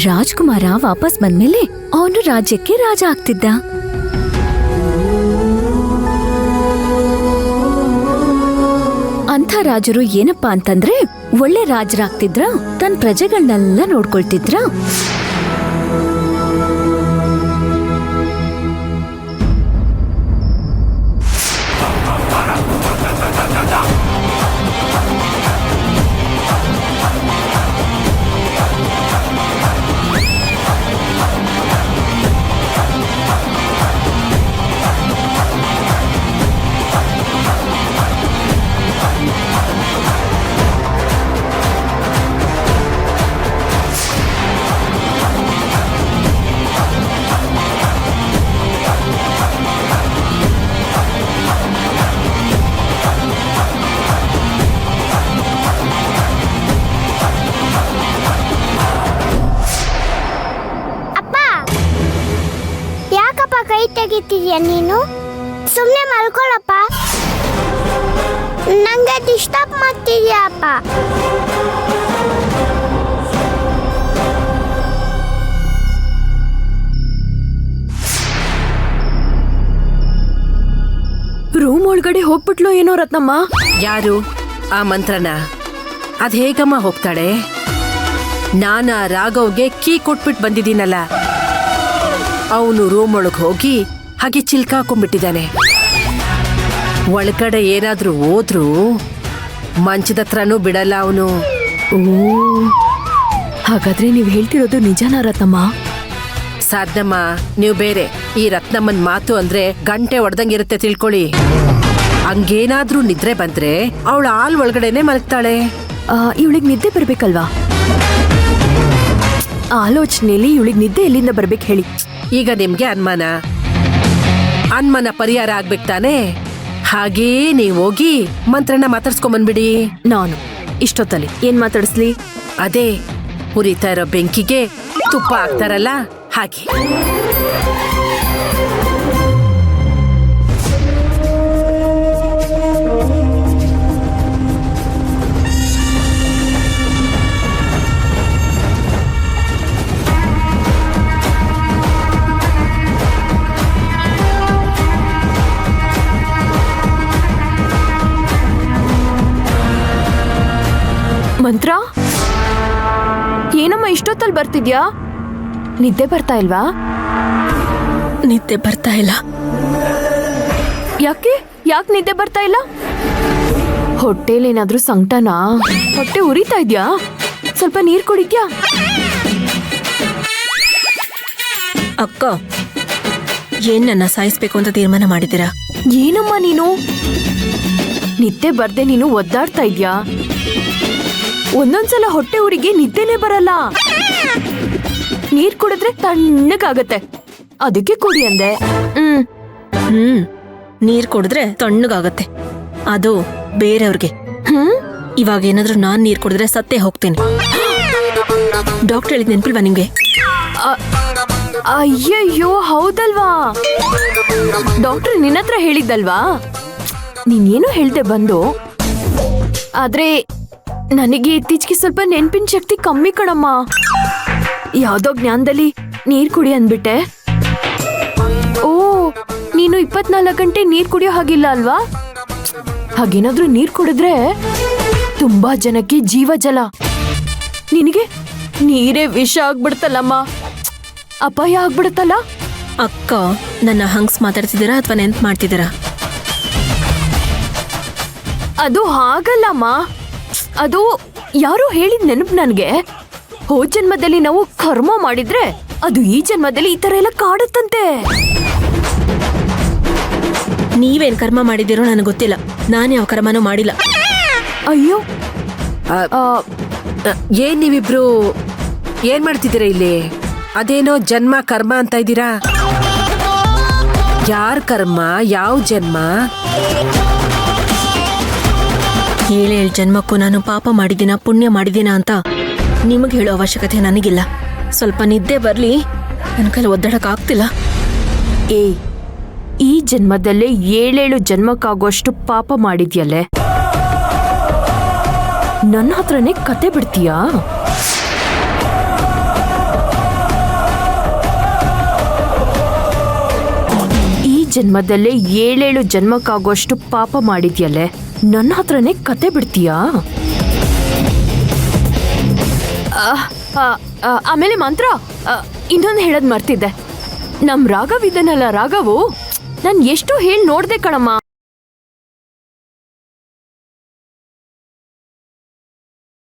ರಾಜ್ಕುಮಾರ ವಾಪಸ್ ಬಂದ್ಮೇಲೆ ಅವನು ರಾಜ್ಯಕ್ಕೆ ರಾಜ ಆಗ್ತಿದ್ದ. ಅಂಥ ರಾಜರು ಏನಪ್ಪಾ ಅಂತಂದ್ರೆ ಒಳ್ಳೆ ರಾಜರಾಗ್ತಿದ್ರ, ತನ್ನ ಪ್ರಜೆಗಳನ್ನೆಲ್ಲ ನೋಡ್ಕೊಳ್ತಿದ್ರ. ತೆಗಿತೀಯ ನೀನು? ಸುಮ್ಮನೆ ಮಲ್ಕೊಳ್ಳಪ್ಪ, ನಂಗೆ ಡಿಸ್ಟರ್ಬ್ ಮಾಡ್ತಿದ್ಯಾ ಅಪ್ಪ. ರೂಮ್ ಒಳಗಡೆ ಹೋಗ್ಬಿಟ್ಲು ಏನೋ ರತ್ನಮ್ಮ. ಯಾರು ಆ ಮಂತ್ರನ? ಅದ್ ಹೇಗಮ್ಮ ಹೋಗ್ತಾಳೆ? ನಾನ ರಾಘವ್ಗೆ ಕೀ ಕೊಟ್ಬಿಟ್ಟು ಬಂದಿದ್ದೀನಲ್ಲ. ಅವನು ರೂಮ್ ಒಳಗೆ ಹೋಗಿ ಹಾಗೆ ಚಿಲ್ಕಾಕೊಂಡ್ಬಿಟ್ಟಿದ್ದಾನೆ. ಒಳಗಡೆ ಏನಾದ್ರೂ ಹೋದ್ರು ಮಂಚದ ಹತ್ರನೂ ಬಿಡಲ್ಲ ಅವನು. ಓ, ಹಾಗಾದ್ರೆ ನೀವ್ ಹೇಳ್ತಿರೋದು ನಿಜನಾ ರತ್ನಮ್ಮ? ಸಾಧನಮ್ಮ, ನೀವು ಬೇರೆ. ಈ ರತ್ನಮ್ಮನ್ ಮಾತು ಅಂದ್ರೆ ಗಂಟೆ ಹೊಡೆದಂಗಿರುತ್ತೆ ತಿಳ್ಕೊಳ್ಳಿ. ಹಂಗೇನಾದ್ರೂ ನಿದ್ರೆ ಬಂದ್ರೆ ಅವಳ ಹಾಲ್ ಒಳಗಡೆನೆ ಮಲಗ್ತಾಳೆ. ಇವಳಿಗೆ ನಿದ್ದೆ ಬರ್ಬೇಕಲ್ವಾ? ಆಲೋಚನೆಯಲ್ಲಿ ಇವಳಿಗೆ ನಿದ್ದೆ ಎಲ್ಲಿಂದ ಬರ್ಬೇಕು ಹೇಳಿ? ಈಗ ನಿಮ್ಗೆ ಅನುಮಾನ ಪರಿಹಾರ ಆಗ್ಬೇಕು ತಾನೆ? ಹಾಗೇ ನೀವ್ ಹೋಗಿ ಮಂತ್ರನ ಮಾತಾಡ್ಸ್ಕೊಂಬಂದ್ಬಿಡಿ. ನಾನು ಇಷ್ಟೊತ್ತಲ್ಲಿ ಏನ್ ಮಾತಾಡಿಸ್ಲಿ? ಅದೇ ಉರಿತಾ ಇರೋ ಬೆಂಕಿಗೆ ತುಪ್ಪ ಹಾಕ್ತಾರಲ್ಲ ಹಾಗೆ. ಮಂತ್ರ, ಏನಮ್ಮ ಇಷ್ಟೊತ್ತಲ್ಲಿ ಬರ್ತಿದ್ಯಾ? ನಿದ್ದೆ ಬರ್ತಾ ಇಲ್ವಾ? ನಿದ್ದೆ ಬರ್ತಾ ಇಲ್ಲ. ಯಾಕೆ ನಿದ್ದೆ ಬರ್ತಾ ಇಲ್ಲ? ಹೊಟ್ಟೆಲೇನಾದ್ರೂ ಸಂಕಟನಾ? ಹೊಟ್ಟೆ ಉರಿತಾ ಇದ್ಯಾ? ಸ್ವಲ್ಪ ನೀರ್ ಕುಡಿದ್ಯಾ? ಅಕ್ಕ, ಏನ್ ನನ್ನ ಸಾಯಿಸ್ಬೇಕು ಅಂತ ತೀರ್ಮಾನ ಮಾಡಿದ್ದೀರಾ? ಏನಮ್ಮ ನೀನು? ನಿದ್ದೆ ಬರ್ದೆ ನೀನು ಒದ್ದಾಡ್ತಾ ಇದ್ಯಾ? ಒಂದೊಂದ್ಸಲ ಹೊಟ್ಟೆ ಊರಿಗೆ ನಿದ್ದೆನೆ ಬರಲ್ಲ. ನೀರ್ ಕುಡಿದ್ರೆ ತಣ್ಣಗಾಗತ್ತೆ, ಅದಕ್ಕೆ ಕುಡಿ ಅಂದೆ. ನೀರ್ ಕುಡಿದ್ರೆ ತಣ್ಣಗಾಗತ್ತೆ, ಅದು ಬೇರೆಯವ್ರಿಗೆ. ಇವಾಗ ಏನಾದ್ರೂ ನಾನ್ ನೀರ್ ಕುಡಿದ್ರೆ ಸತ್ತೇ ಹೋಗ್ತೇನೆ. ಡಾಕ್ಟರ್ ಹೇಳಿದ್ ನೆನ್ಪಿಲ್ವಾ ನಿಮ್ಗೆ? ಅಯ್ಯಯ್ಯೋ, ಹೌದಲ್ವಾ? ಡಾಕ್ಟರ್ ನಿನ್ನತ್ರ ಹೇಳಿದ್ದಲ್ವಾ? ನೀನೇನು ಹೇಳ್ದೆ ಬಂದು. ಆದ್ರೆ ನನಗೆ ಇತ್ತೀಚೆಗೆ ಸ್ವಲ್ಪ ನೆನ್ಪಿನ ಶಕ್ತಿ ಕಮ್ಮಿ ಕಣಮ್ಮ. ಯಾವ್ದೋ ಜ್ಞಾನದಲ್ಲಿ ನೀರ್ ಕುಡಿ ಅಂದ್ಬಿಟ್ಟೆ. ಓ, ನೀನು 24 ಗಂಟೆ ನೀರ್ ಕುಡಿಯೋ ಹಾಗಿಲ್ಲ ಅಲ್ವಾ? ಹಾಗೇನಾದ್ರೂ ನೀರ್ ಕುಡಿದ್ರೆ ತುಂಬಾ ಜನಕ್ಕೆ ಜೀವ ಜಲ. ನಿನಗೆ ನೀರೇ ವಿಷ ಆಗ್ಬಿಡ್ತಲ್ಲಮ್ಮ, ಅಪಾಯ ಆಗ್ಬಿಡುತ್ತಲ್ಲ. ಅಕ್ಕ, ನನ್ನ ಹಂಗ್ಸ್ ಮಾತಾಡ್ತಿದ್ದೀರಾ ಅಥವಾ ನೆನ್ಪ್ ಮಾಡ್ತಿದ್ದೀರಾ? ಅದು ಹಾಗಲ್ಲಮ್ಮ, ಅದು ಯಾರೋ ಹೇಳಿದ ನೆನಪು ನನ್ಗೆ. ಹೋದ ಜನ್ಮದಲ್ಲಿ ನಾವು ಕರ್ಮ ಮಾಡಿದ್ರೆ ಅದು ಈ ಜನ್ಮದಲ್ಲಿ ಈ ತರ ಎಲ್ಲ ಕಾಡುತ್ತಂತೆ. ನೀವೇನ್ ಕರ್ಮ ಮಾಡಿದಿರೋ ನನಗೆ ಗೊತ್ತಿಲ್ಲ. ನಾನು ಯಾವ ಕರ್ಮನೂ ಮಾಡಿಲ್ಲ. ಅಯ್ಯೋ, ಏನ್ ನೀವಿಬ್ರು ಏನ್ ಮಾಡ್ತಿದ್ದೀರಾ ಇಲ್ಲಿ? ಅದೇನೋ ಜನ್ಮ ಕರ್ಮ ಅಂತ ಇದ್ದೀರಾ. ಯಾರ್ ಕರ್ಮ, ಯಾವ ಜನ್ಮ? 7 ಜನ್ಮಕ್ಕೂ ನಾನು ಪಾಪ ಮಾಡಿದ್ದೀನ ಪುಣ್ಯ ಮಾಡಿದ್ದೀನ ಅಂತ ನಿಮಗೆ ಹೇಳೋ ಅವಶ್ಯಕತೆ ನನಗಿಲ್ಲ. ಸ್ವಲ್ಪ ನಿದ್ದೆ ಬರ್ಲಿ, ನನ್ನ ಕೈಲಿ ಒದ್ದಾಡಕ್ ಆಗ್ತಿಲ್ಲ. ಈ ಜನ್ಮದಲ್ಲೇ 7 ಜನ್ಮಕ್ಕಾಗುವಷ್ಟು ಪಾಪ ಮಾಡಿದ್ಯಲ್ಲೇ, ನನ್ನ ಹತ್ರನೇ ಕತೆ ಬಿಡ್ತೀಯಾ? ಜನ್ಮದಲ್ಲೇ 7 ಜನ್ಮಕ್ಕಾಗೋಷ್ಟು ಪಾಪ ಮಾಡಿದ್ಯಲ್ಲೇ, ನನ್ನ ಹತ್ರನೇ ಕತೆ ಬಿಡ್ತೀಯಾ? ಆಮೇಲೆ ಮಂತ್ರ, ಇನ್ನೊಂದು ಹೇಳೋದ್ ಮರ್ತಿದ್ದೆ. ನಮ್ ರಾಘವ್ ಇದನ್ನಲ್ಲ, ರಾಘವು ನಾನ್ ಎಷ್ಟು ಹೇಳಿ ನೋಡ್ದೆ ಕಣಮ್ಮ.